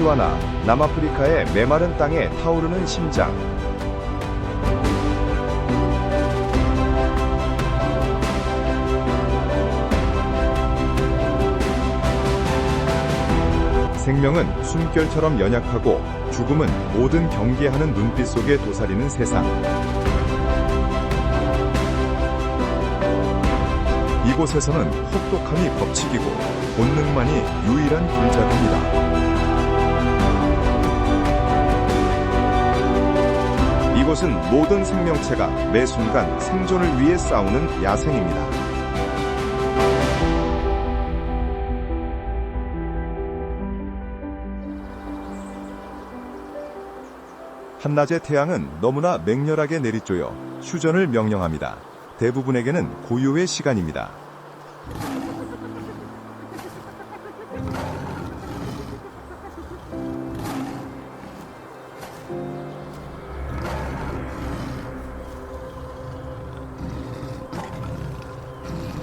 보츠와나, 남아프리카의 메마른 땅에 타오르는 심장. 생명은 숨결처럼 연약하고 죽음은 모든 경계하는 눈빛 속에 도사리는 세상. 이곳에서는 혹독함이 법칙이고 본능만이 유일한 길잡이입니다. 이곳은 모든 생명체가 매 순간 생존을 위해 싸우는 야생입니다. 한낮의 태양은 너무나 맹렬하게 내리쬐어 휴전을 명령합니다. 대부분에게는 고요의 시간입니다.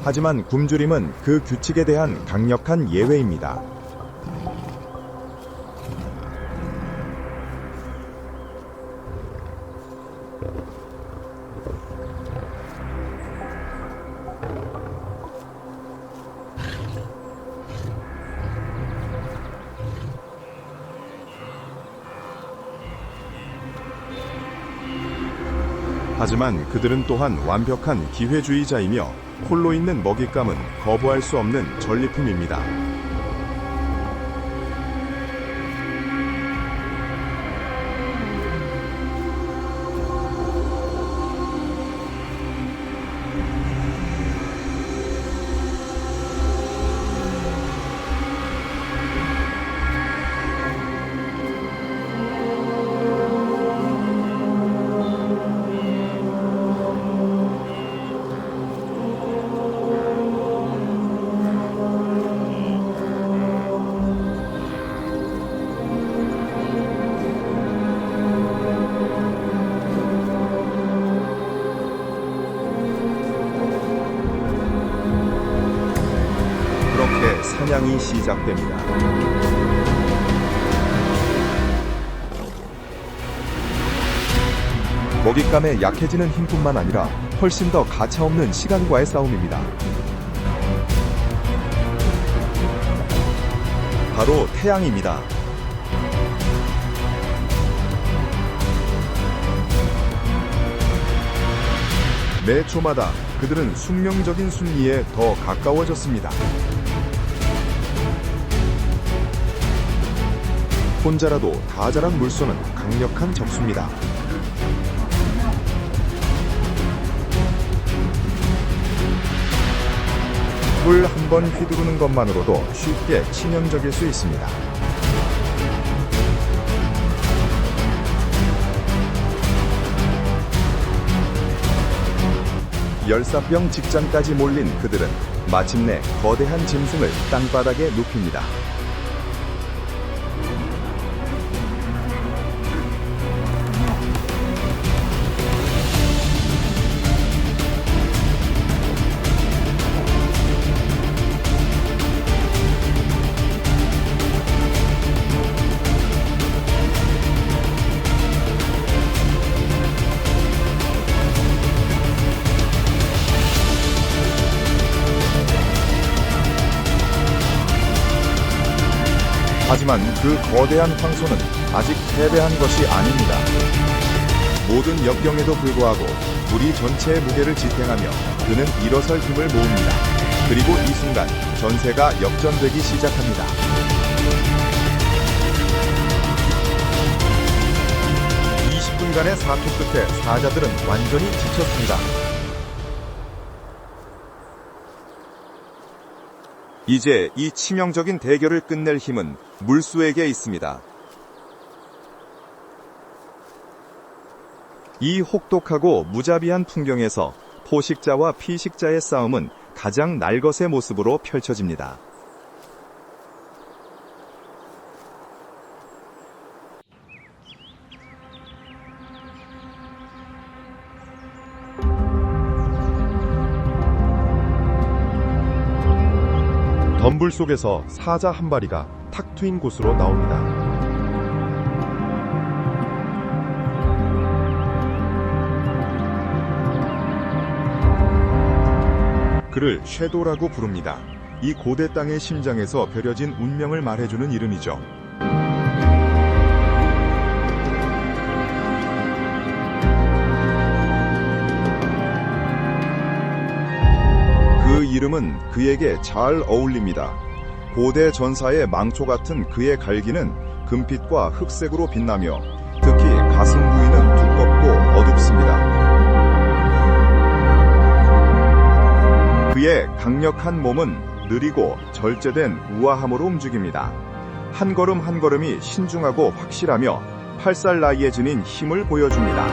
하지만 굶주림은 그 규칙에 대한 강력한 예외입니다. 하지만 그들은 또한 완벽한 기회주의자이며 홀로 있는 먹잇감은 거부할 수 없는 전리품입니다. 그렇게 사냥이 시작됩니다. 먹잇감의 약해지는 힘뿐만 아니라 훨씬 더 가차없는 시간과의 싸움입니다. 바로 태양입니다. 매 초마다 그들은 숙명적인 순리에 더 가까워졌습니다. 혼자라도 다 자란 물소는 강력한 적수입니다. 뿔 한 번 휘두르는 것만으로도 쉽게 치명적일 수 있습니다. 열사병 직전까지 몰린 그들은 마침내 거대한 짐승을 땅바닥에 눕힙니다. 하지만 그 거대한 황소는 아직 패배한 것이 아닙니다. 모든 역경에도 불구하고 무리 전체의 무게를 지탱하며 그는 일어설 힘을 모읍니다. 그리고 이 순간 전세가 역전되기 시작합니다. (20분간의) 사투 끝에 사자들은 완전히 지쳤습니다. 이제 이 치명적인 대결을 끝낼 힘은 물소에게 있습니다. 이 혹독하고 무자비한 풍경에서 포식자와 피식자의 싸움은 가장 날것의 모습으로 펼쳐집니다. 덤불 속에서 사자 한 마리가 탁 트인 곳으로 나옵니다. 그를 섀도라고 부릅니다. 이 고대 땅의 심장에서 벼려진 운명을 말해주는 이름이죠. 그 이름은 그에게 잘 어울립니다. 고대 전사의 망초 같은 그의 갈기는 금빛과 흑색으로 빛나며 특히 가슴 부위는 두껍고 어둡습니다. 그의 강력한 몸은 느리고 절제된 우아함으로 움직입니다. 한 걸음 한 걸음이 신중하고 확실하며 8살 나이에 지닌 힘을 보여줍니다.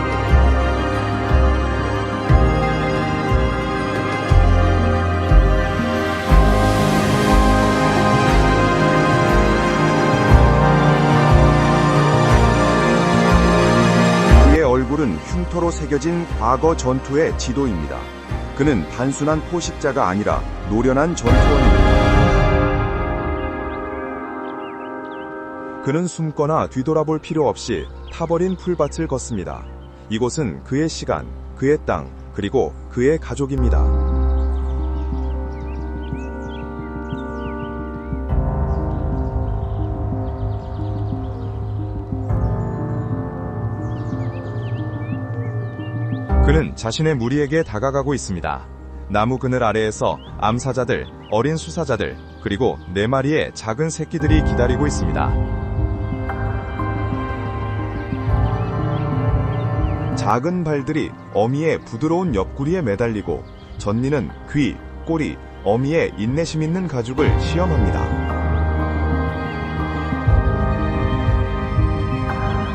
그의 얼굴은 흉터로 새겨진 과거 전투의 지도입니다. 그는 단순한 포식자가 아니라 노련한 전투원입니다. 그는 숨거나 뒤돌아볼 필요 없이 타버린 풀밭을 걷습니다. 이곳은 그의 시간, 그의 땅, 그리고 그의 가족입니다. 그는 자신의 무리에게 다가가고 있습니다. 나무 그늘 아래에서 암사자들, 어린 수사자들, 그리고 4마리의 작은 새끼들이 기다리고 있습니다. 작은 발들이 어미의 부드러운 옆구리에 매달리고 전니는 귀, 꼬리, 어미의 인내심 있는 가죽을 시험합니다.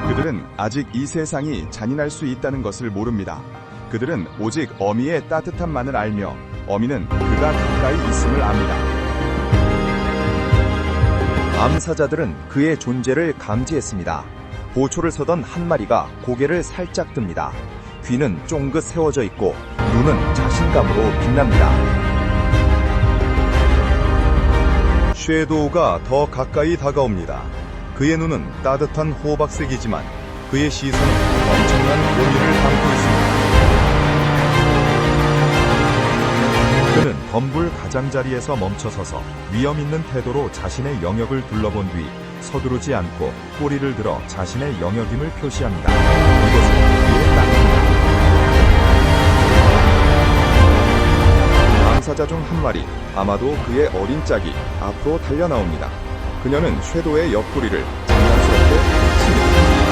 그들은 아직 이 세상이 잔인할 수 있다는 것을 모릅니다. 그들은 오직 어미의 따뜻함만을 알며 어미는 그가 가까이 있음을 압니다. 암사자들은 그의 존재를 감지했습니다. 보초를 서던 한 마리가 고개를 살짝 듭니다. 귀는 쫑긋 세워져 있고 눈은 자신감으로 빛납니다. 섀도우가 더 가까이 다가옵니다. 그의 눈은 따뜻한 호박색이지만 그의 시선은 엄청난 원인을 담고 있습니다. 그는 덤불 가장자리에서 멈춰서서 위험 있는 태도로 자신의 영역을 둘러본 뒤 서두르지 않고 꼬리를 들어 자신의 영역임을 표시합니다. 이것은 그의 땅입니다. 암사자 중 한 마리, 아마도 그의 어린 짝이 앞으로 달려나옵니다. 그녀는 섀도우의 옆구리를 장난스럽게 칩니다.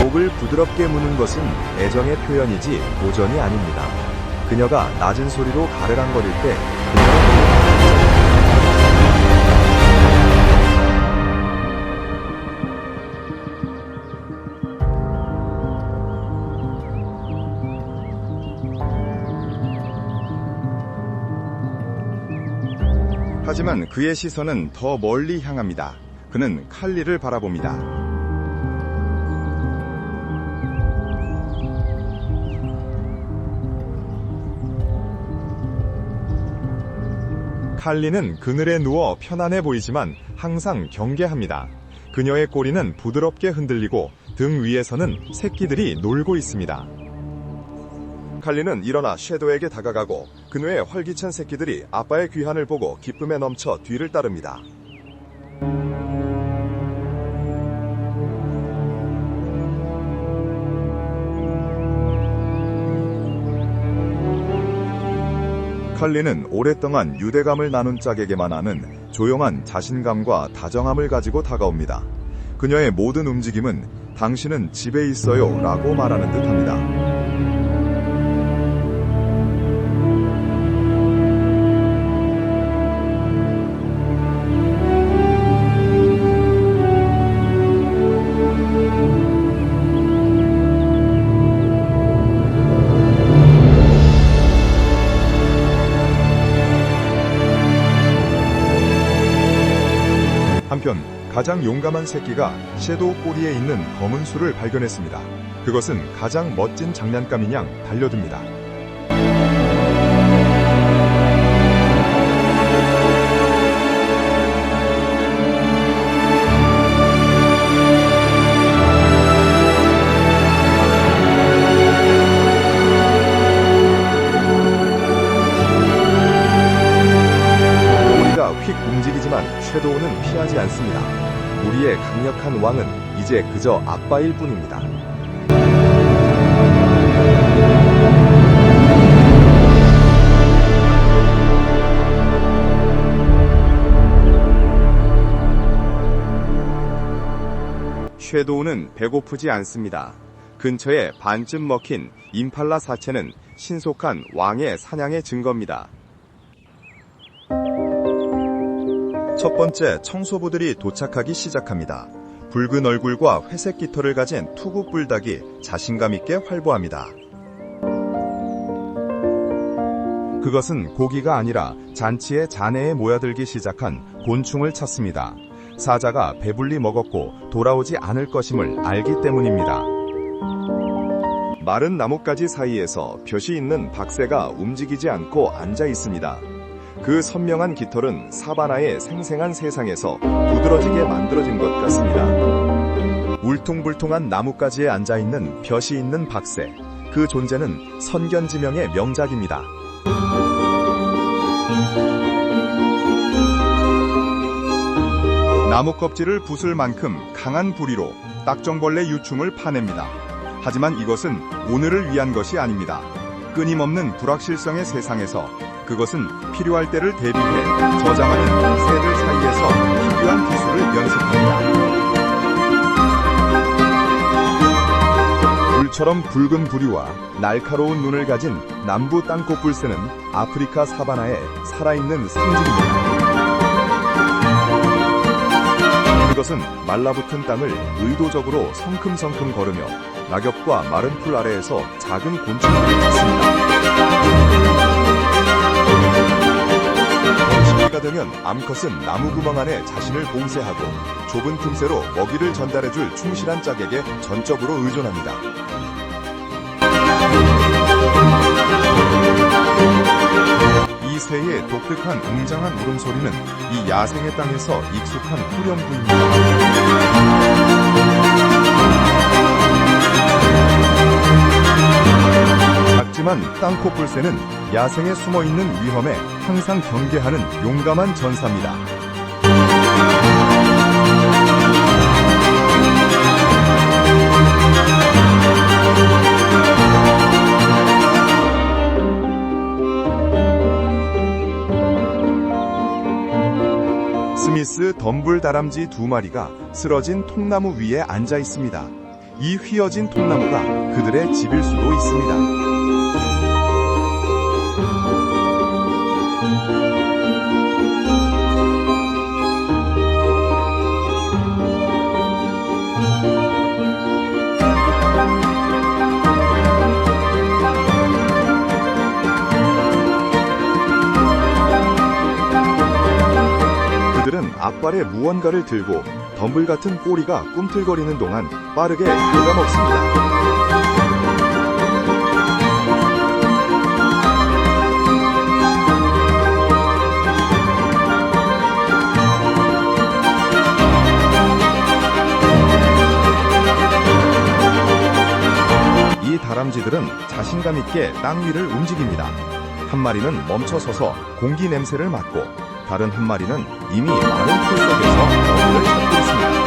목을 부드럽게 무는 것은 애정의 표현이지 도전이 아닙니다. 그녀가 낮은 소리로 가르랑거릴 때 하지만 그의 시선은 더 멀리 향합니다. 그는 칼리를 바라봅니다. 칼리는 그늘에 누워 편안해 보이지만 항상 경계합니다. 그녀의 꼬리는 부드럽게 흔들리고 등 위에서는 새끼들이 놀고 있습니다. 칼리는 일어나 섀도우에게 다가가고 그녀의 활기찬 새끼들이 아빠의 귀환을 보고 기쁨에 넘쳐 뒤를 따릅니다. 칼리는 오랫동안 유대감을 나눈 짝에게만 아는 조용한 자신감과 다정함을 가지고 다가옵니다. 그녀의 모든 움직임은 당신은 집에 있어요 라고 말하는 듯합니다. 한편 가장 용감한 새끼가 섀도우 꼬리에 있는 검은 술을 발견했습니다. 그것은 가장 멋진 장난감인 양 달려듭니다. 하지만 섀도우는 피하지 않습니다. 우리의 강력한 왕은 이제 그저 아빠일 뿐입니다. 섀도우는 배고프지 않습니다. 근처에 반쯤 먹힌 임팔라 사체는 신속한 왕의 사냥의 증거입니다. 첫 번째 청소부들이 도착하기 시작합니다. 붉은 얼굴과 회색 깃털을 가진 투구 뿔닭이 자신감 있게 활보합니다. 그것은 고기가 아니라 잔치의 잔해에 모여들기 시작한 곤충을 찾습니다. 사자가 배불리 먹었고 돌아오지 않을 것임을 알기 때문입니다. 마른 나뭇가지 사이에서 볕이 있는 박새가 움직이지 않고 앉아 있습니다. 그 선명한 깃털은 사바나의 생생한 세상에서 두드러지게 만들어진 것 같습니다. 울퉁불퉁한 나뭇가지에 앉아있는 볕이 있는 박새, 그 존재는 선견지명의 명작입니다. 나무 껍질을 부술 만큼 강한 부리로 딱정벌레 유충을 파냅니다. 하지만 이것은 오늘을 위한 것이 아닙니다. 끊임없는 불확실성의 세상에서 그것은 필요할 때를 대비해 저장하는 새들 사이에서 희귀한 기술을 연습합니다. 불처럼 붉은 부리와 날카로운 눈을 가진 남부 땅콩불새는 아프리카 사바나의 살아있는 상징입니다. 그것은 말라붙은 땅을 의도적으로 성큼성큼 걸으며 낙엽과 마른 풀 아래에서 작은 곤충들을 찾습니다. 시기가 되면 암컷은 나무 구멍 안에 자신을 봉쇄하고 좁은 틈새로 먹이를 전달해줄 충실한 짝에게 전적으로 의존합니다. 이 새의 독특한 웅장한 울음소리는 이 야생의 땅에서 익숙한 후렴구입니다. 작지만 땅콩불새는 야생에 숨어있는 위험에 항상 경계하는 용감한 전사입니다. 스미스 덤불 다람쥐 2마리가 쓰러진 통나무 위에 앉아 있습니다. 이 휘어진 통나무가 그들의 집일 수도 있습니다. 그들은 앞발에 무언가를 들고 덤불 같은 꼬리가 꿈틀거리는 동안 빠르게 갉아먹습니다. 이 다람쥐들은 자신감 있게 땅 위를 움직입니다. 한 마리는 멈춰서서 공기 냄새를 맡고 다른 한 마리는 이미 마른 풀 속에서 먹이를 찾고 있습니다.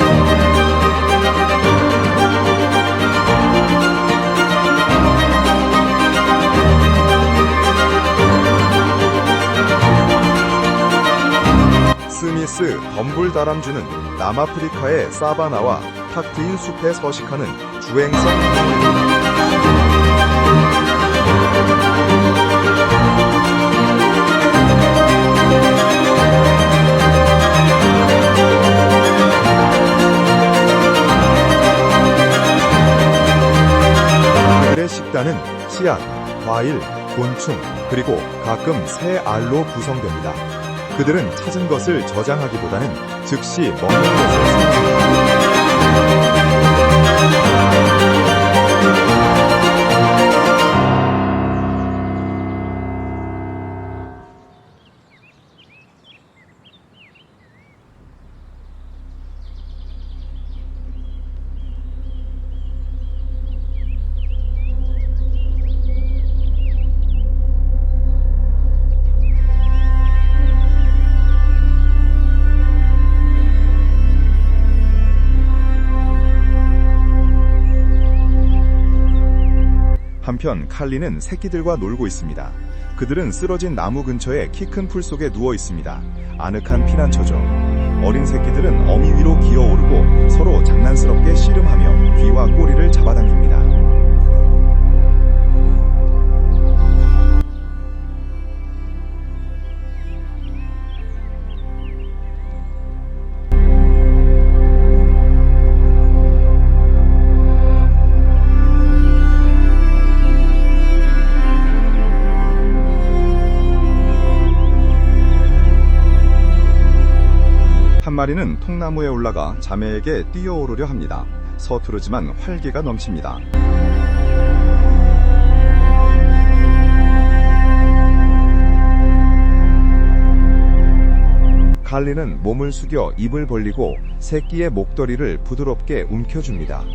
스미스 덤불 다람쥐는 남아프리카의 사바나와 탁 트인 숲에 서식하는 주행성 동물입니다. 그들의 식단은 씨앗, 과일, 곤충, 그리고 가끔 새 알로 구성됩니다. 그들은 찾은 것을 저장하기보다는 즉시 먹는 것을 선호합니다. 한편 칼리는 새끼들과 놀고 있습니다. 그들은 쓰러진 나무 근처에 키 큰 풀 속에 누워 있습니다. 아늑한 피난처죠. 어린 새끼들은 어미 위로 기어오르고 서로 장난스럽게 씨름하며 귀와 꼬리를 잡아당깁니다. 한 마리는 통나무에 올라가 자매에게 뛰어오르려 합니다. 서투르지만 활기가 넘칩니다. 칼리는 몸을 숙여 입을 벌리고 새끼의 목도리를 부드럽게 움켜줍니다.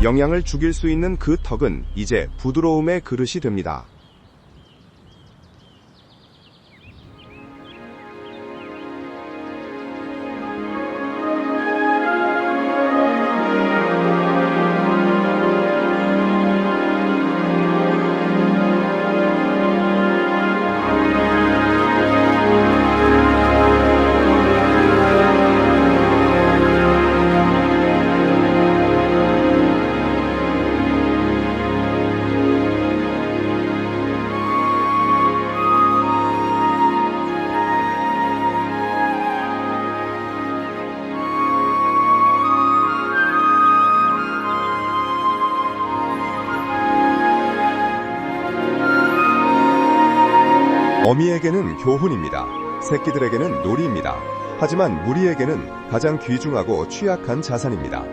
영양을 죽일 수 있는 그 턱은 이제 부드러움의 그릇이 됩니다. 어미에게는 교훈입니다. 새끼들에게는 놀이입니다. 하지만 무리에게는 가장 귀중하고 취약한 자산입니다.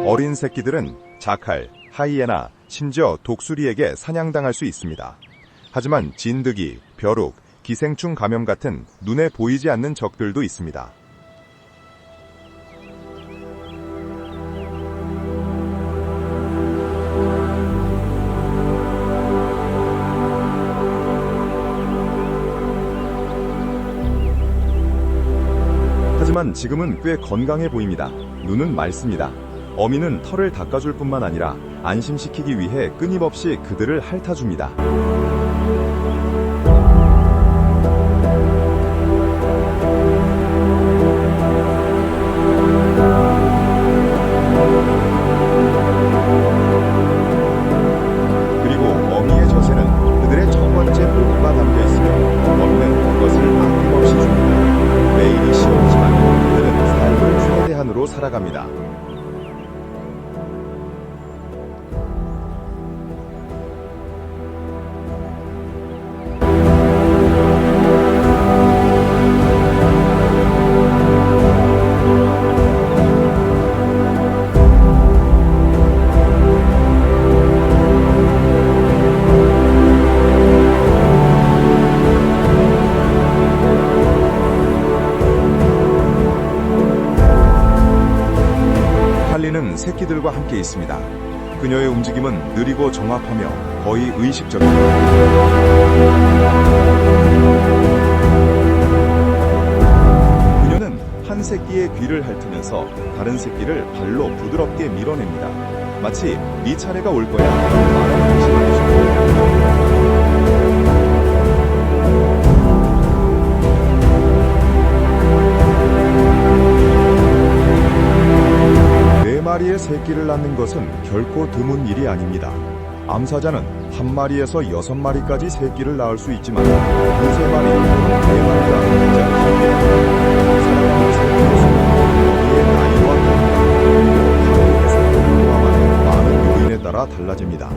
어린 새끼들은 자칼, 하이에나, 심지어 독수리에게 사냥당할 수 있습니다. 하지만 진드기, 벼룩, 기생충 감염 같은 눈에 보이지 않는 적들도 있습니다. 하지만 지금은 꽤 건강해 보입니다. 눈은 맑습니다. 어미는 털을 닦아줄 뿐만 아니라 안심시키기 위해 끊임없이 그들을 핥아줍니다. 그리고 어미의 젖에는 그들의 첫 번째 보고가 담겨 있으며 어미는 그것을 아낌없이 줍니다. 매일이 시험이지만 그들은 삶을 최대한으로 살아갑니다. 칼리는 새끼들과 함께 있습니다. 그녀의 움직임은 느리고 정확하며 거의 의식적입니다. 그녀는 한 새끼의 귀를 핥으면서 다른 새끼를 발로 부드럽게 밀어냅니다. 마치 네 차례가 올 거야 말하는 듯이 말이죠. 네 마리의 새끼를 낳는 것은 결코 드문 일이 아닙니다. 암사자는 한 마리에서 6마리까지 새끼를 낳을 수 있지만 두세 마리, 네 마리가 가장 길게 사람의 새끼로서는 어미의 나이와 건강, 그리고 가족의 생활을 포함하는 따라 달라집니다.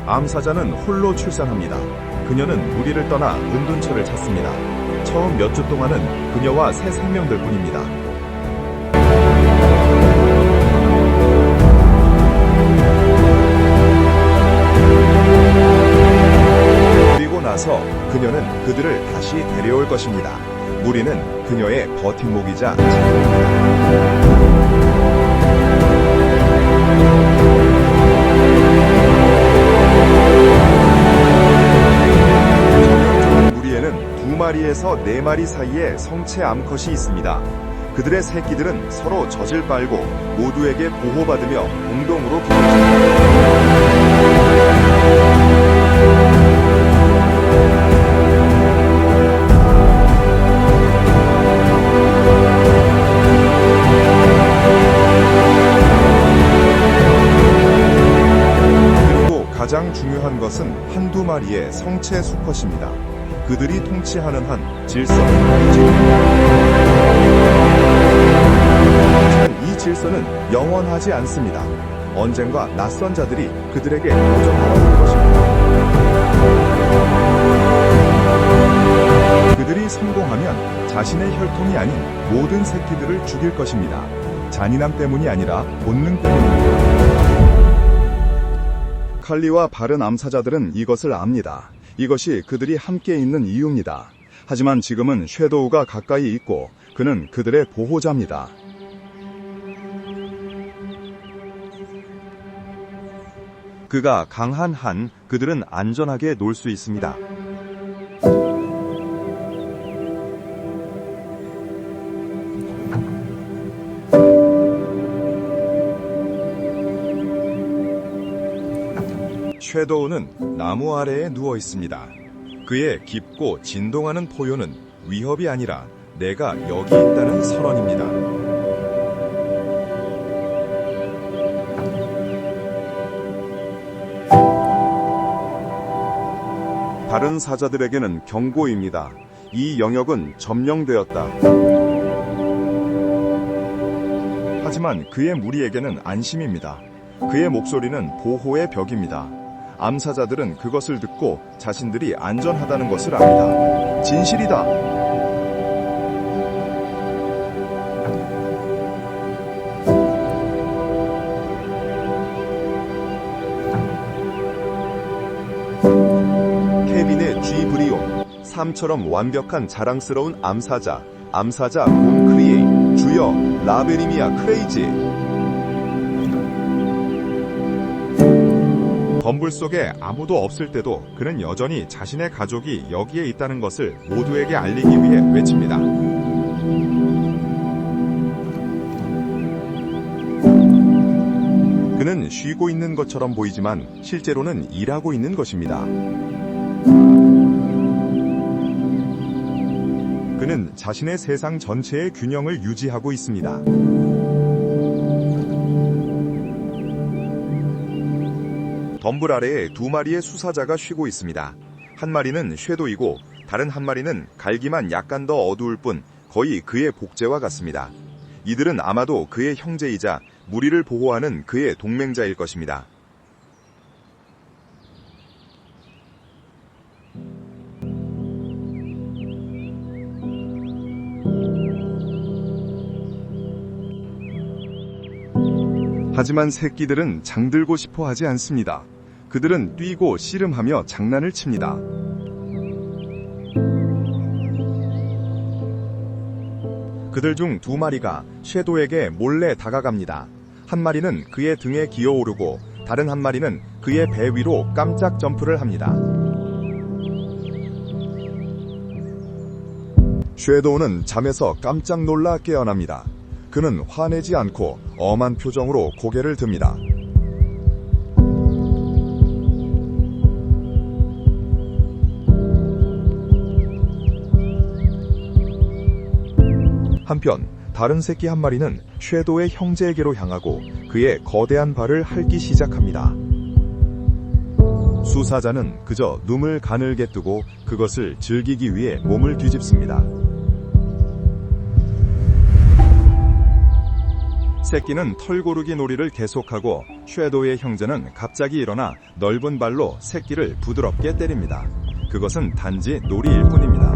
암사자는 홀로 출산합니다. 그녀는 무리를 떠나 은둔처를 찾습니다. 처음 몇 주 동안은 그녀와 새 생명들 뿐입니다. 그리고 나서 그녀는 그들을 다시 데려올 것입니다. 무리는 그녀의 버팀목이자 두 마리에서 4마리 사이에 성체 암컷이 있습니다. 그들의 새끼들은 서로 젖을 빨고 모두에게 보호받으며 공동으로 그리고 가장 중요한 것은 한두 마리의 성체 수컷입니다. 그들이 통치하는 한 질서는 아니죠. 하지만 이 질서는 영원하지 않습니다. 언젠가 낯선 자들이 그들에게 도전하는 것입니다. 그들이 성공하면 자신의 혈통이 아닌 모든 새끼들을 죽일 것입니다. 잔인함 때문이 아니라 본능 때문입니다. 칼리와 바른 암사자들은 이것을 압니다. 이것이 그들이 함께 있는 이유입니다. 하지만 지금은 섀도우가 가까이 있고 그는 그들의 보호자입니다. 그가 강한 한 그들은 안전하게 놀 수 있습니다. 섀도우는 나무 아래에 누워 있습니다. 그의 깊고 진동하는 포효는 위협이 아니라 내가 여기 있다는 선언입니다. 다른 사자들에게는 경고입니다. 이 영역은 점령되었다. 하지만 그의 무리에게는 안심입니다. 그의 목소리는 보호의 벽입니다. 암사자들은 그것을 듣고 자신들이 안전하다는 것을 압니다. 진실이다. 케빈의 G 브리온, 삶처럼 완벽한 자랑스러운 암사자 본 크리에이, 주여 라베리미아 크레이지. 덤불 속에 아무도 없을 때도 그는 여전히 자신의 가족이 여기에 있다는 것을 모두에게 알리기 위해 외칩니다. 그는 쉬고 있는 것처럼 보이지만 실제로는 일하고 있는 것입니다. 그는 자신의 세상 전체의 균형을 유지하고 있습니다. 덤불 아래에 2마리의 수사자가 쉬고 있습니다. 한 마리는 섀도이고 다른 한 마리는 갈기만 약간 더 어두울 뿐 거의 그의 복제와 같습니다. 이들은 아마도 그의 형제이자 무리를 보호하는 그의 동맹자일 것입니다. 하지만 새끼들은 장들고 싶어 하지 않습니다. 그들은 뛰고 씨름하며 장난을 칩니다. 그들 중 2마리가 섀도우에게 몰래 다가갑니다. 한 마리는 그의 등에 기어오르고 다른 한 마리는 그의 배 위로 깜짝 점프를 합니다. 섀도우는 잠에서 깜짝 놀라 깨어납니다. 그는 화내지 않고 엄한 표정으로 고개를 듭니다. 한편 다른 새끼 한 마리는 섀도우의 형제에게로 향하고 그의 거대한 발을 핥기 시작합니다. 수사자는 그저 눈을 가늘게 뜨고 그것을 즐기기 위해 몸을 뒤집습니다. 새끼는 털고르기 놀이를 계속하고 섀도우의 형제는 갑자기 일어나 넓은 발로 새끼를 부드럽게 때립니다. 그것은 단지 놀이일 뿐입니다.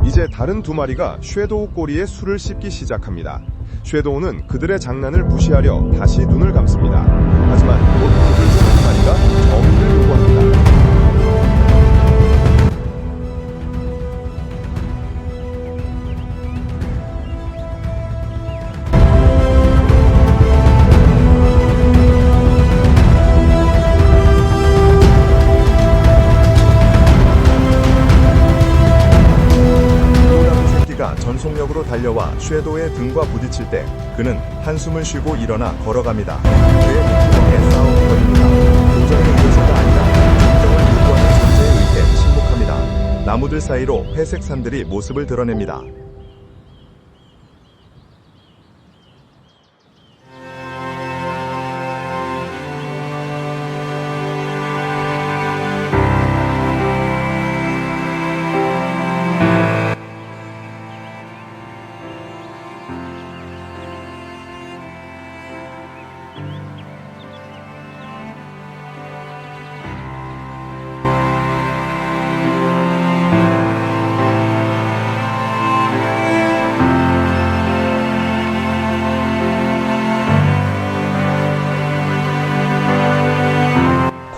이제 다른 두 마리가 섀도우 꼬리에 술을 씹기 시작합니다. 섀도우는 그들의 장난을 무시하려 다시 눈을 감습니다. 하지만 곧 그들 중 한 마리가 정의를 요구합니다. 전속력으로 달려와 섀도우의 등과 부딪힐 때 그는 한숨을 쉬고 일어나 걸어갑니다. 그의 목구멍에 싸움거립니다. 도전의 의지가 아니라 진정을 요구하는 존재에 의해 침묵합니다. 나무들 사이로 회색 산들이 모습을 드러냅니다.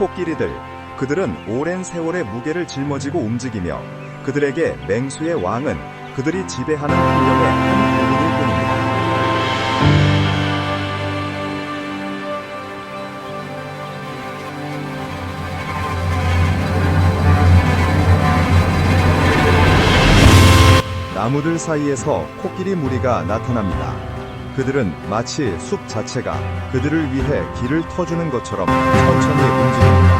코끼리들, 그들은 오랜 세월의 무게를 짊어지고 움직이며 그들에게 맹수의 왕은 그들이 지배하는 환경의 한 부분일 뿐입니다. 나무들 사이에서 코끼리 무리가 나타납니다. 그들은 마치 숲 자체가 그들을 위해 길을 터주는 것처럼 천천히 움직입니다.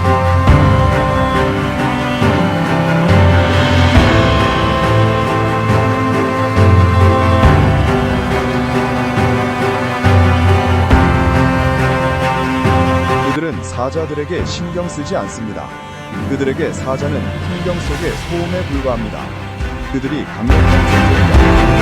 그들은 사자들에게 신경 쓰지 않습니다. 그들에게 사자는 풍경 속의 소음에 불과합니다. 그들이 강력한 존재입니다.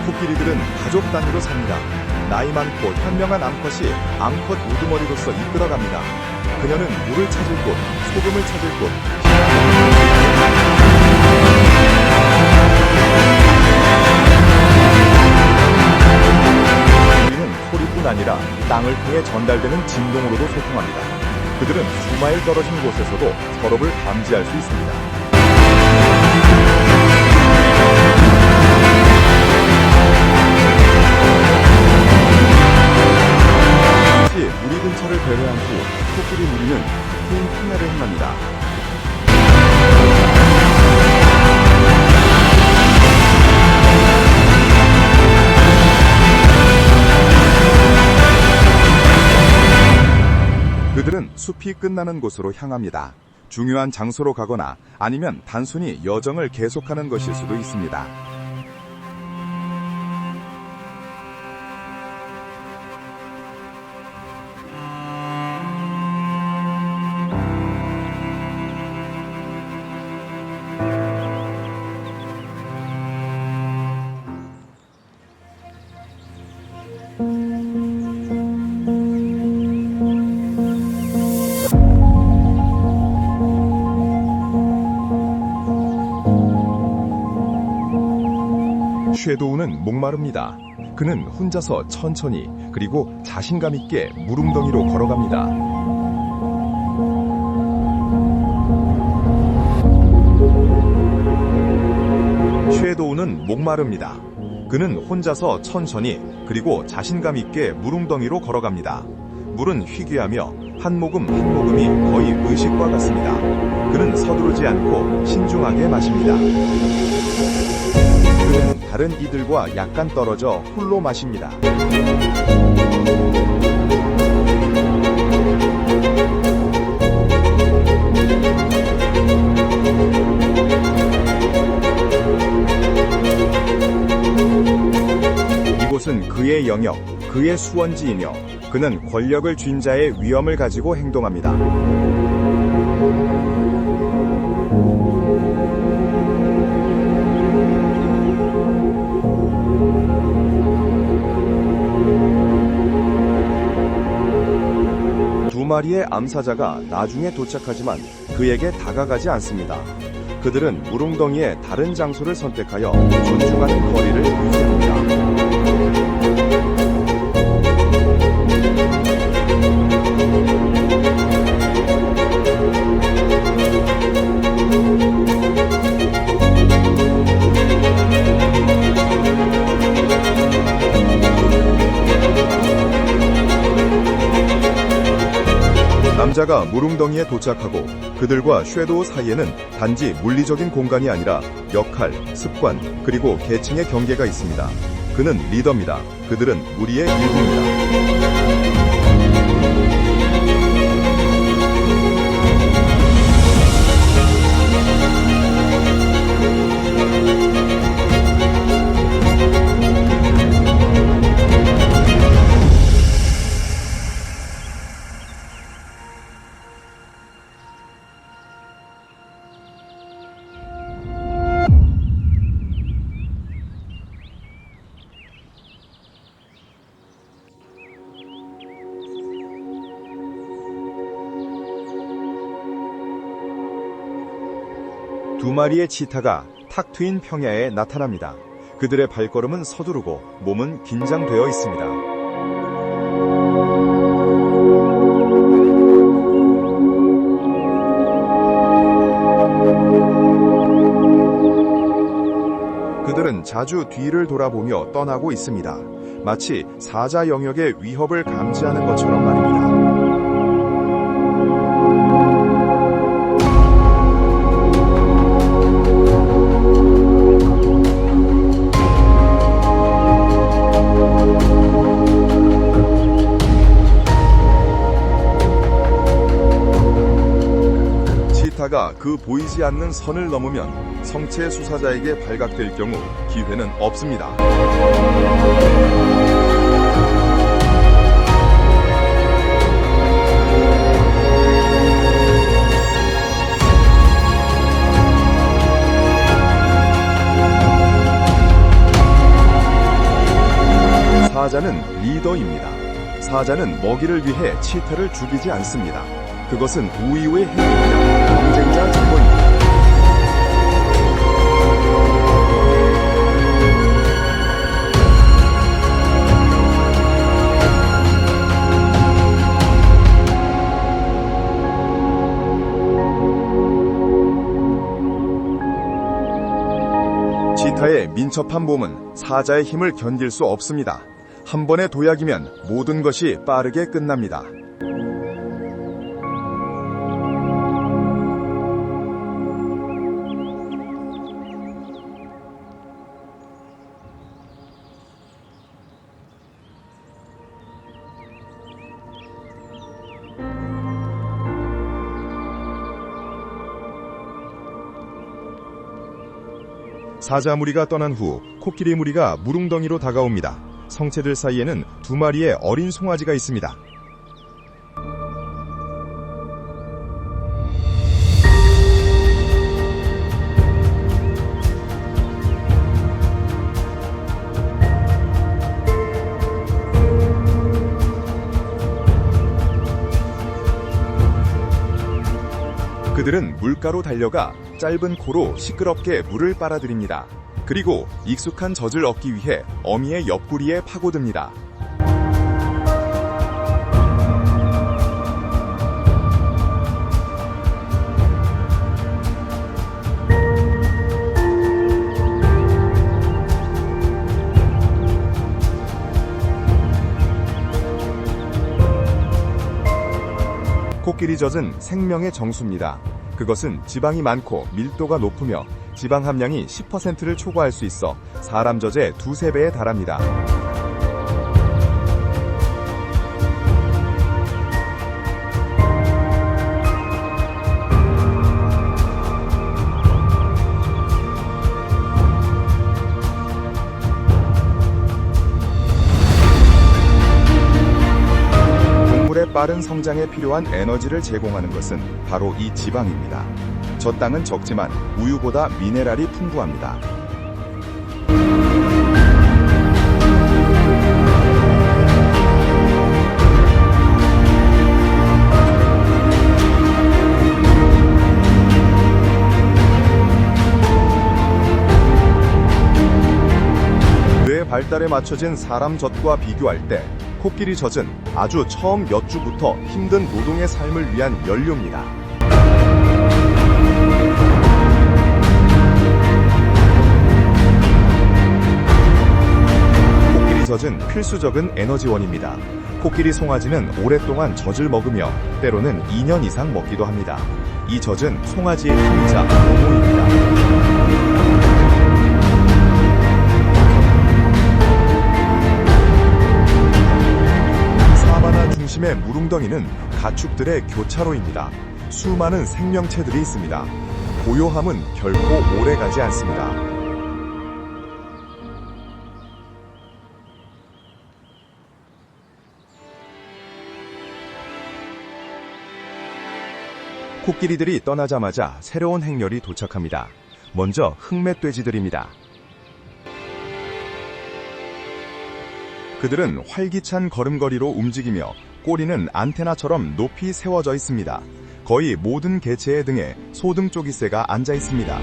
코끼리들은 가족 단위로 삽니다. 나이 많고 현명한 암컷이 암컷 우두머리로서 이끌어갑니다. 그녀는 물을 찾을 곳, 소금을 찾을 곳, 우리는 소리뿐 아니라 땅을 통해 전달되는 진동으로도 소통합니다. 그들은 수마일 떨어진 곳에서도 서로를 감지할 수 있습니다. 우리 근처를 배회한 후 코끼리 무리는 긴 통야를 행합니다. 그들은 숲이 끝나는 곳으로 향합니다. 중요한 장소로 가거나 아니면 단순히 여정을 계속하는 것일 수도 있습니다. 섀도우는 목마릅니다. 그는 혼자서 천천히 그리고 자신감 있게 무릉덩이로 걸어갑니다. 섀도우는 목마릅니다. 그는 혼자서 천천히 그리고 자신감 있게 물웅덩이로 걸어갑니다. 물은 희귀하며 한 모금 한 모금이 거의 의식과 같습니다. 그는 서두르지 않고 신중하게 마십니다. 그는 다른 이들과 약간 떨어져 홀로 마십니다. 이곳은 그의 영역, 그의 수원지이며 그는 권력을 쥔 자의 위엄을 가지고 행동합니다. 두 마리의 암사자가 나중에 도착하지만 그에게 다가가지 않습니다. 그들은 물웅덩이의 다른 장소를 선택하여 존중하는 거리를 유지합니다. 남자가 물웅덩이에 도착하고 그들과 섀도우 사이에는 단지 물리적인 공간이 아니라 역할, 습관, 그리고 계층의 경계가 있습니다. 그는 리더입니다. 그들은 무리의 일부입니다. 두 마리의 치타가 탁 트인 평야에 나타납니다. 그들의 발걸음은 서두르고 몸은 긴장되어 있습니다. 그들은 자주 뒤를 돌아보며 떠나고 있습니다. 마치 사자 영역의 위협을 감지하는 것처럼 말입니다. 치타가 그 보이지 않는 선을 넘으면 성체 수사자에게 발각될 경우 기회는 없습니다. 사자는 리더입니다. 사자는 먹이를 위해 치타를 죽이지 않습니다. 그것은 우유의 행위이며 경쟁자 정보입니다. 치타의 민첩한 몸은 사자의 힘을 견딜 수 없습니다. 한 번의 도약이면 모든 것이 빠르게 끝납니다. 사자 무리가 떠난 후 코끼리 무리가 물웅덩이로 다가옵니다. 성체들 사이에는 두 마리의 어린 송아지가 있습니다. 그들은 물가로 달려가 짧은 코로 시끄럽게 물을 빨아들입니다. 그리고 익숙한 젖을 얻기 위해 어미의 옆구리에 파고듭니다. 코끼리 젖은 생명의 정수입니다. 그것은 지방이 많고 밀도가 높으며 지방 함량이 10%를 초과할 수 있어 사람 젖의 2~3배에 달합니다. 동물의 빠른 성장에 필요한 에너지를 제공하는 것은 바로 이 지방입니다. 저 땅은 적지만 우유보다 미네랄이 풍부합니다. 뇌 발달에 맞춰진 사람 젖과 비교할 때 코끼리 젖은 아주 처음 몇 주부터 힘든 노동의 삶을 위한 연료입니다. 코끼리 젖은 필수적인 에너지원입니다. 코끼리 송아지는 오랫동안 젖을 먹으며 때로는 2년 이상 먹기도 합니다. 이 젖은 송아지의 힘이자 보호입니다. 중심의 무릉덩이는 가축들의 교차로입니다. 수많은 생명체들이 있습니다. 고요함은 결코 오래가지 않습니다. 코끼리들이 떠나자마자 새로운 행렬이 도착합니다. 먼저 흑멧돼지들입니다. 그들은 활기찬 걸음걸이로 움직이며 꼬리는 안테나처럼 높이 세워져 있습니다. 거의 모든 개체의 등에 소등쪽이새가 앉아 있습니다.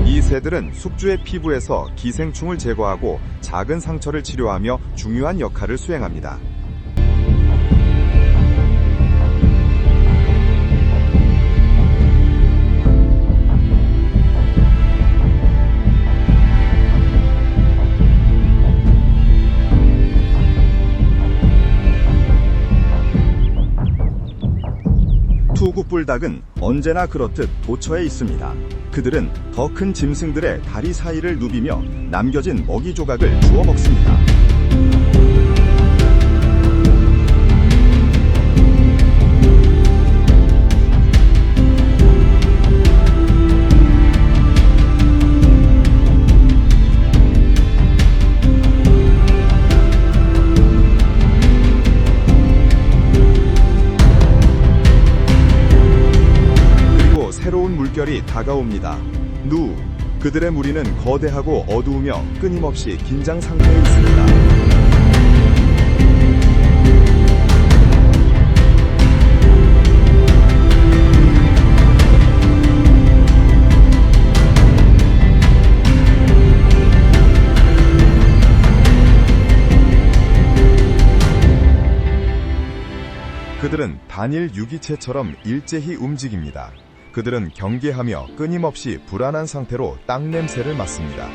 이 새들은 숙주의 피부에서 기생충을 제거하고 작은 상처를 치료하며 중요한 역할을 수행합니다. 투구뿔닭은 언제나 그렇듯 도처에 있습니다. 그들은 더 큰 짐승들의 다리 사이를 누비며 남겨진 먹이 조각을 주워 먹습니다. 새로운 물결이 다가옵니다. 누, 그들의 무리는 거대하고 어두우며 끊임없이 긴장 상태에 있습니다. 그들은 단일 유기체처럼 일제히 움직입니다. 그들은 경계하며 끊임없이 불안한 상태로 땅 냄새를 맡습니다.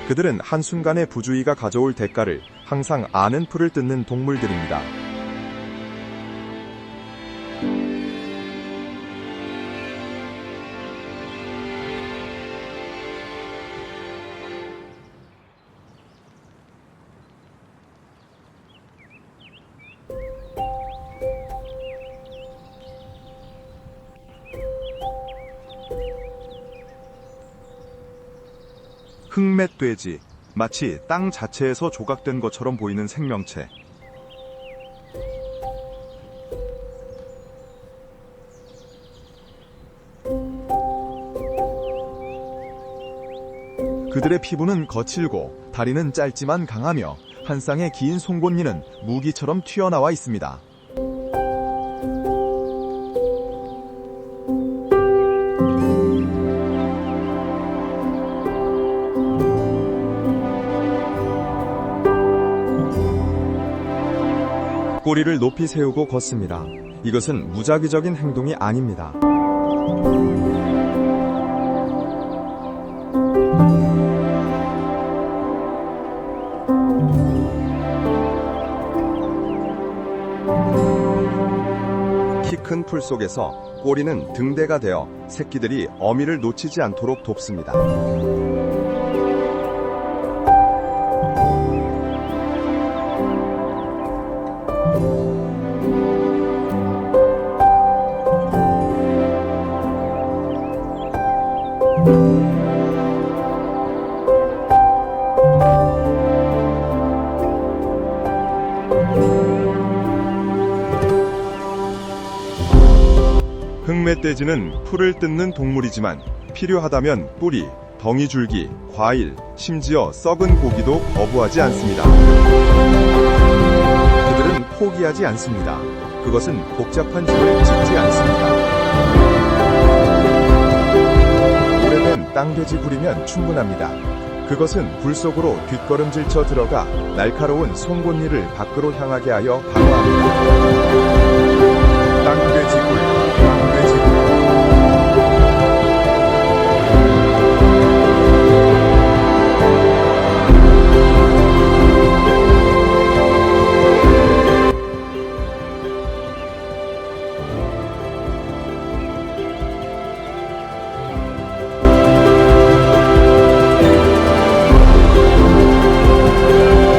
그들은 한순간의 부주의가 가져올 대가를 항상 아는 풀을 뜯는 동물들입니다. 흑멧돼지, 마치 땅 자체에서 조각된 것처럼 보이는 생명체. 그들의 피부는 거칠고 다리는 짧지만 강하며 한 쌍의 긴 송곳니는 무기처럼 튀어나와 있습니다. 꼬리를 높이 세우고 걷습니다. 이것은 무작위적인 행동이 아닙니다. 키 큰 풀 속에서 꼬리는 등대가 되어 새끼들이 어미를 놓치지 않도록 돕습니다. 흑멧돼지는 풀을 뜯는 동물이지만 필요하다면 뿌리, 덩이줄기, 과일, 심지어 썩은 고기도 거부하지 않습니다. 그들은 포기하지 않습니다. 그것은 복잡한 집을 짓지 않습니다. 오래된 땅돼지 굴이면 충분합니다. 그것은 불 속으로 뒷걸음질쳐 들어가 날카로운 송곳니를 밖으로 향하게 하여 방어합니다. 땅돼지 굴, 땅돼지 굴.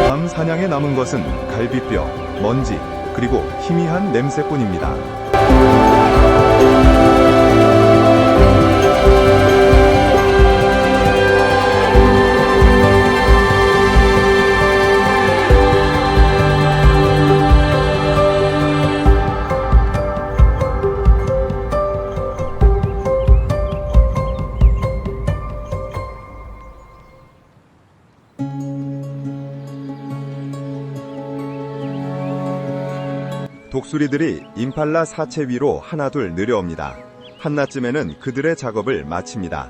밤 사냥에 남은 것은 갈비뼈, 먼지, 그리고 희미한 냄새뿐입니다. 독수리들이 임팔라 사체 위로 하나둘 내려옵니다. 한낮쯤에는 그들의 작업을 마칩니다.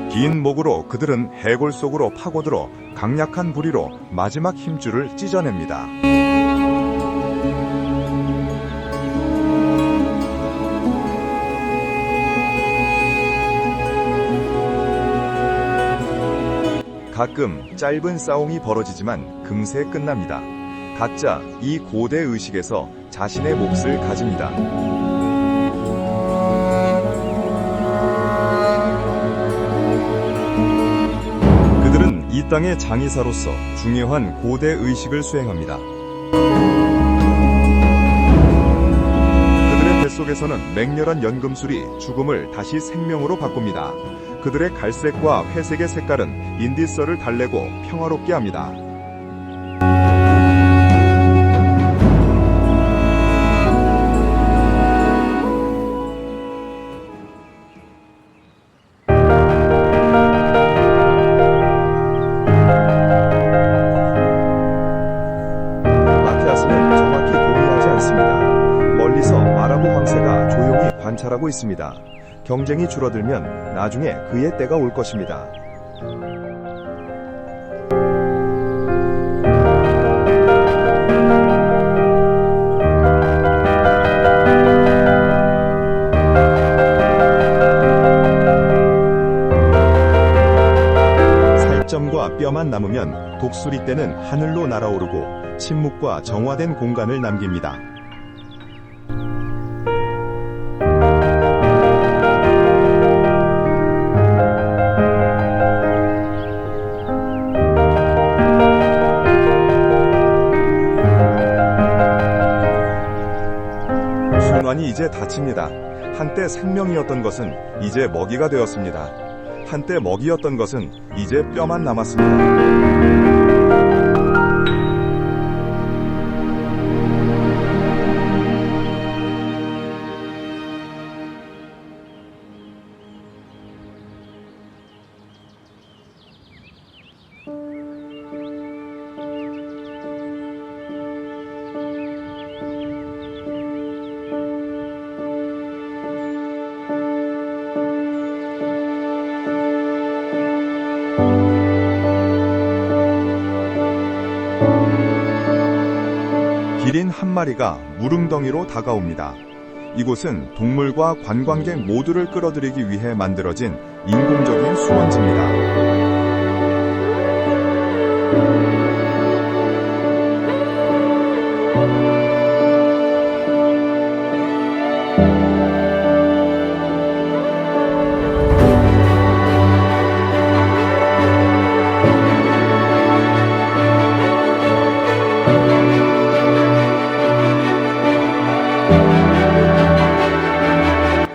긴 목으로 그들은 해골 속으로 파고들어 강력한 부리로 마지막 힘줄을 찢어냅니다. 가끔 짧은 싸움이 벌어지지만 금세 끝납니다. 각자 이 고대 의식에서 자신의 몫을 가집니다. 그들은 이 땅의 장의사로서 중요한 고대 의식을 수행합니다. 그들의 뱃속에서는 맹렬한 연금술이 죽음을 다시 생명으로 바꿉니다. 그들의 갈색과 회색의 색깔은 인디썰을 달래고 평화롭게 합니다. 마티아스는 정확히 동의하지 않습니다. 멀리서 아라부 황새가 조용히 관찰하고 있습니다. 경쟁이 줄어들면 나중에 그의 때가 올 것입니다. 살점과 뼈만 남으면 독수리 떼는 하늘로 날아오르고 침묵과 정화된 공간을 남깁니다. 순환이 이제 닫힙니다. 한때 생명이었던 것은 이제 먹이가 되었습니다. 한때 먹이였던 것은 이제 뼈만 남았습니다. 마리가 무릉덩이로 다가옵니다. 이곳은 동물과 관광객 모두를 끌어들이기 위해 만들어진 인공적인 수원지입니다.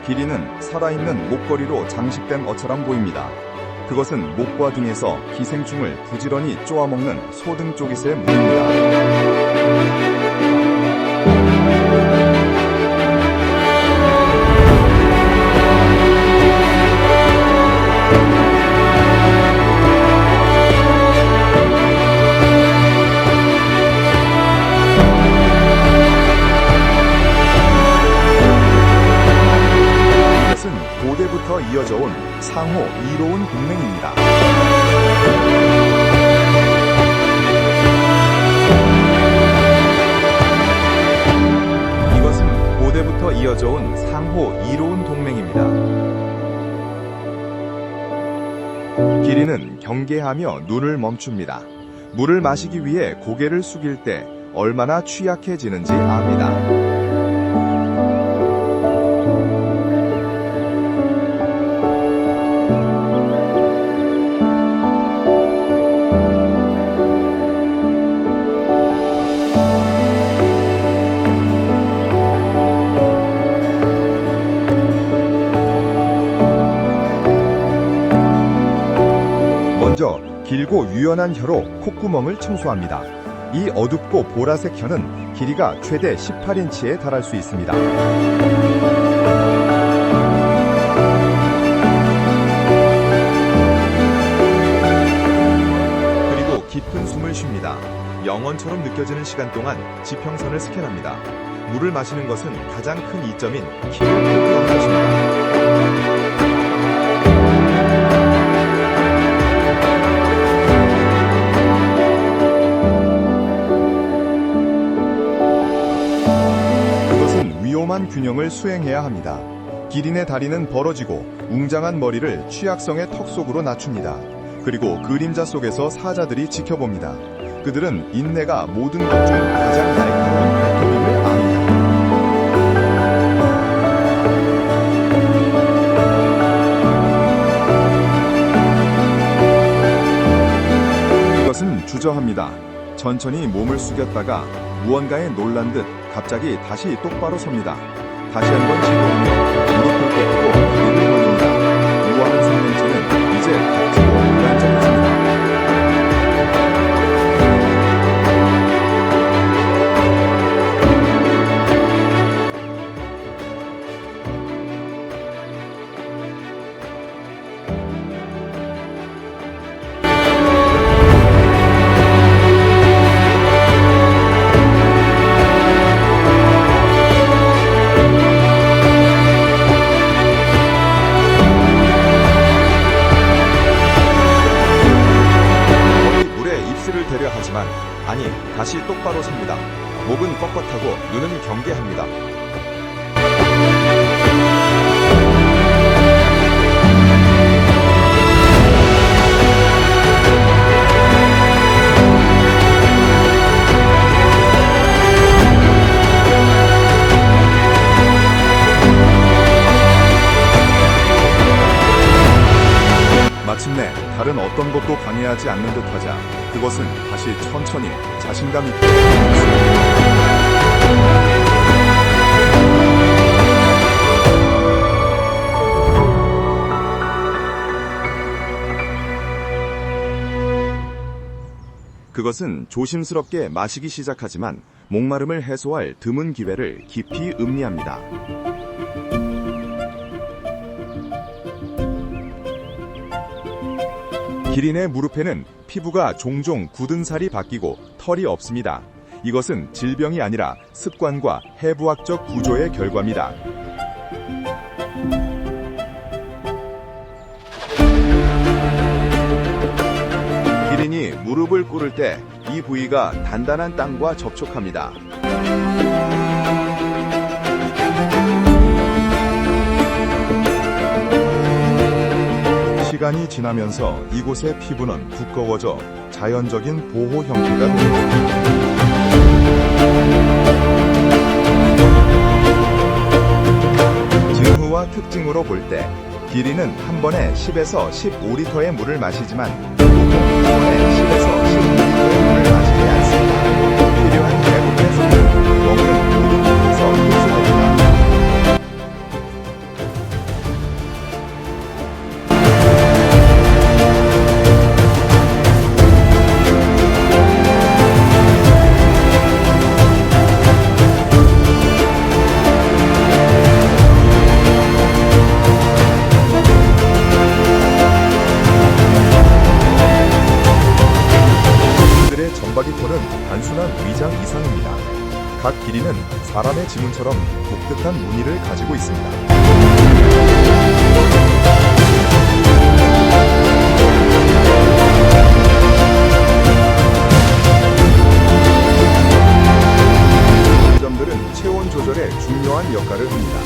길이는 살아있는 목걸이로 장식된 것처럼 보입니다. 그것은 목과 등에서 기생충을 부지런히 쪼아먹는 소등쪽잇의 무늬입니다. 고대부터 이어져 온 상호 이로운 동맹입니다. 이것은 고대부터 이어져 온 상호 이로운 동맹입니다. 기린은 경계하며 눈을 멈춥니다. 물을 마시기 위해 고개를 숙일 때 얼마나 취약해지는지 압니다. 먼저 길고 유연한 혀로 콧구멍을 청소합니다. 이 어둡고 보라색 혀는 길이가 최대 18인치에 달할 수 있습니다. 그리고 깊은 숨을 쉽니다. 영원처럼 느껴지는 시간 동안 지평선을 스캔합니다. 물을 마시는 것은 가장 큰 이점인 키를 포기하는 것입니다. 위험한 균형을 수행해야 합니다. 기린의 다리는 벌어지고 웅장한 머리를 취약성의 턱 속으로 낮춥니다. 그리고 그림자 속에서 사자들이 지켜봅니다. 그들은 인내가 모든 것 중 가장 날카로운 발톱임을 압니다. 이것은 주저합니다. 천천히 몸을 숙였다가 무언가에 놀란 듯 갑자기 다시 똑바로 섭니다. 다시 한번 시도하며 무릎을 꿇고 다리를 벌립니다. 우아한 생명체는 이제 닥치고 불안정해집니다. 되려 하지만 아니 다시 똑바로 섭니다. 목은 뻣뻣하고 눈은 경계합니다. 마침내 다른 어떤 것도 방해하지 않는 듯하자 그것은 다시 천천히 자신감 있게 그것은 조심스럽게 마시기 시작하지만 목마름을 해소할 드문 기회를 깊이 음미합니다. 기린의 무릎에는 피부가 종종 굳은 살이 바뀌고 털이 없습니다. 이것은 질병이 아니라 습관과 해부학적 구조의 결과입니다. 기린이 무릎을 꿇을 때 이 부위가 단단한 땅과 접촉합니다. 시간이 지나면서 이곳의 피부는 두꺼워져 자연적인 보호 형태가 됩니다. 증후와 특징으로 볼 때 기린은 한 번에 10에서 15리터의 물을 마시지만 보통 한 번에 10에서 15리터의 물을 마시지 않습니다. 필요한 대부분의 수는 먹는 모든 곳에서 흡수됩니다. 그들의 점박이 털은 단순한 위장 이상입니다. 각 기린은 사람의 지문처럼 독특한 무늬를 가지고 있습니다. 이 점들은 체온 조절에 중요한 역할을 합니다.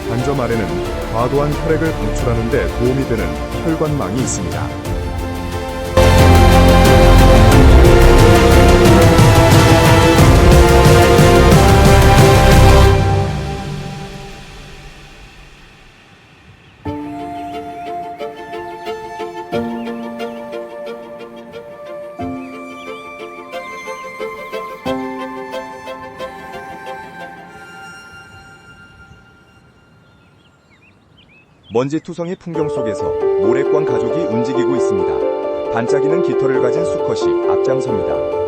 반점 아래는 과도한 혈액을 방출하는 데 도움이 되는 혈관망이 있습니다. 먼지투성이 풍경 속에서 모래광 가족이 움직이고 있습니다. 반짝이는 깃털을 가진 수컷이 앞장섭니다.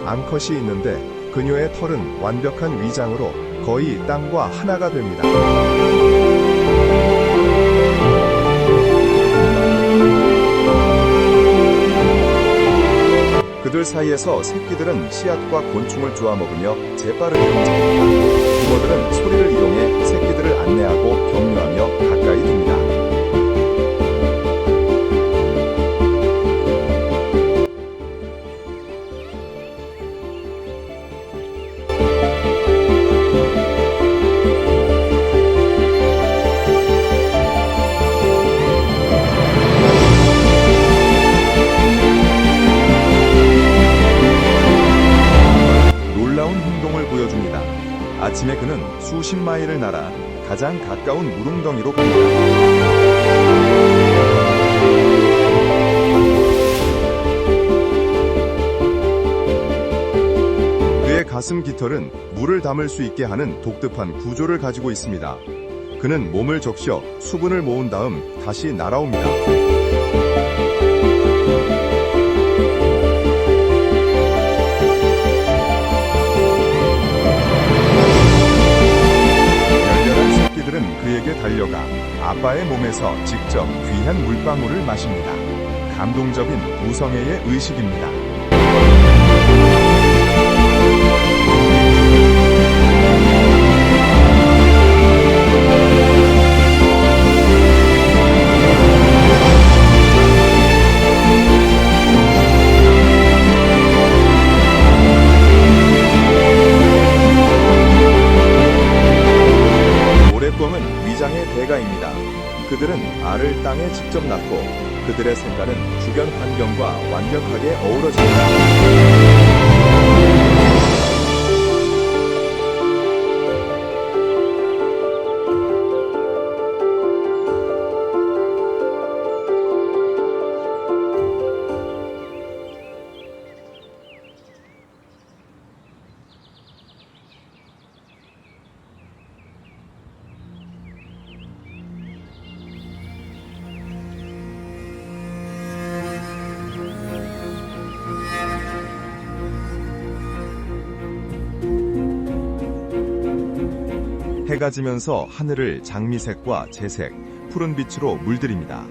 암컷이 있는데 그녀의 털은 완벽한 위장으로 거의 땅과 하나가 됩니다. 그들 사이에서 새끼들은 씨앗과 곤충을 주워 먹으며 재빠르게 움직입니다. 부모들은 소리를 이용해 새끼들을 안내하고 격려하며 가까이 듭니다. 아침에 그는 수십 마일을 날아 가장 가까운 무릉덩이로 갑니다. 그의 가슴 깃털은 물을 담을 수 있게 하는 독특한 구조를 가지고 있습니다. 그는 몸을 적셔 수분을 모은 다음 다시 날아옵니다. 그에게 달려가 아빠의 몸에서 직접 귀한 물방울을 마십니다. 감동적인 우성애의 의식입니다. 모래꿩은 위장의 대가입니다. 그들은 알을 땅에 직접 낳고 그들의 색깔은 주변 환경과 완벽하게 어우러집니다. 해가 지면서 하늘을 장미색과 재색, 푸른빛으로 물들입니다.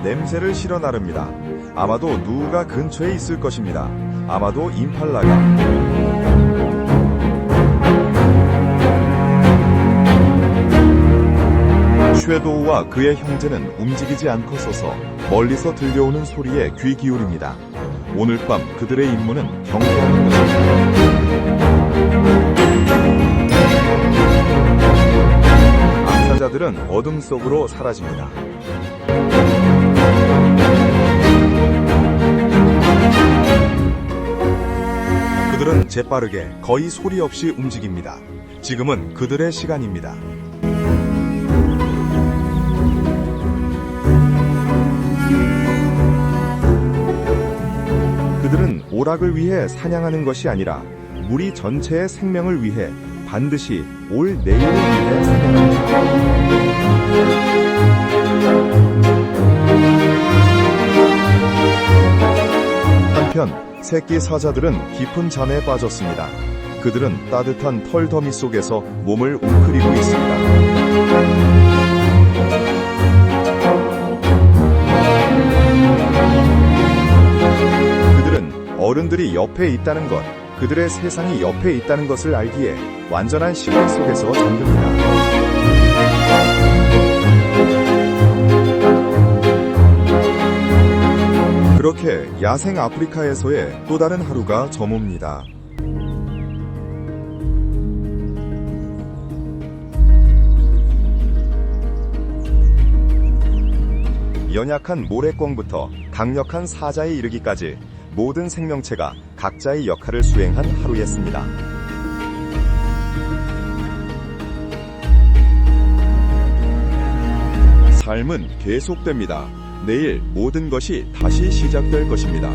냄새를 실어 나릅니다. 아마도 누가 근처에 있을 것입니다. 아마도 임팔라가. 쉐도우와 그의 형제는 움직이지 않고 서서 멀리서 들려오는 소리에 귀 기울입니다. 오늘 밤 그들의 임무는 경계하는 것입니다. 암사자들은 어둠 속으로 사라집니다. 그들은 재빠르게 거의 소리 없이 움직입니다. 지금은 그들의 시간입니다. 그들은 오락을 위해 사냥하는 것이 아니라 무리 전체의 생명을 위해 반드시 올 내일을 위해 사냥합니다. 한편 새끼 사자들은 깊은 잠에 빠졌습니다. 그들은 따뜻한 털 더미 속에서 몸을 웅크리고 있습니다. 그들은 어른들이 옆에 있다는 것, 그들의 세상이 옆에 있다는 것을 알기에 완전한 시간 속에서 잠듭니다. 그렇게 야생 아프리카에서의 또 다른 하루가 저뭅니다. 연약한 모래꿩부터 강력한 사자에 이르기까지 모든 생명체가 각자의 역할을 수행한 하루였습니다. 삶은 계속됩니다. 내일 모든 것이 다시 시작될 것입니다.